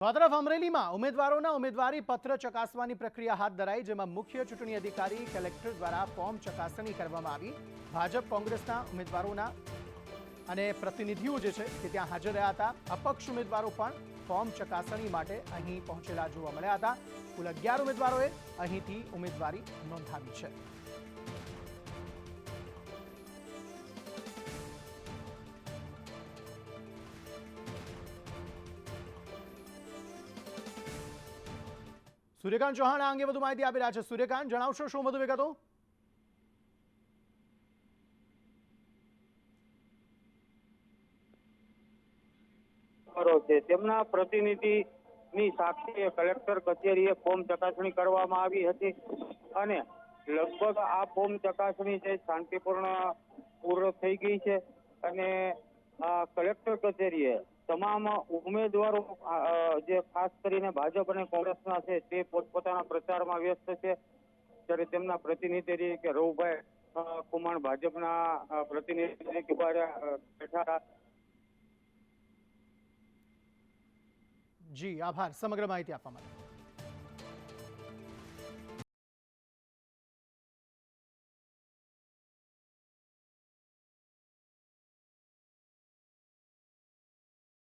તો આ તરફ અમરેલીમાં ઉમેદવારોના ઉમેદવારી પત્ર ચકાસવાની પ્રક્રિયા હાથ ધરાઈ, જેમાં મુખ્ય ચૂંટણી અધિકારી કલેક્ટર દ્વારા ફોર્મ ચકાસણી કરવામાં આવી। ભાજપ કોંગ્રેસના ઉમેદવારોના અને પ્રતિનિધિઓ જે છે તે ત્યાં હાજર રહ્યા હતા। અપક્ષ ઉમેદવારો પણ ફોર્મ ચકાસણી માટે અહીં પહોંચેલા જોવા મળ્યા હતા। કુલ 11 ઉમેદવારોએ અહીંથી ઉમેદવારી નોંધાવી છે। सूर्यकांत चौहान आ अंगे વધુ માહિતી આપી રહ્યા છે। सूर्यकांत, જણાવશો શું વધુ વિગતો? તેમના પ્રતિનિધિની સાક્ષીએ કલેક્ટર કચેરીએ ફોર્મ ચકાસણી કરવામાં આવી હતી અને લગભગ આ ફોર્મ ચકાસણી છે શાંતિપૂર્ણ પૂર્ણ થઈ ગઈ છે અને કલેક્ટર કચેરીએ તમામ ઉમેદવારો જે ખાસ કરીને ભાજપ અને કોંગ્રેસના છે તે પોતપોતાના પ્રચારમાં વ્યસ્ત છે, ત્યારે તેમના પ્રતિનિધિ તરીકે રવુભાઈ કુમાણ ભાજપના પ્રતિનિધિ તરીકે બેઠા। જી આભાર સમગ્ર માહિતી આપવા માટે।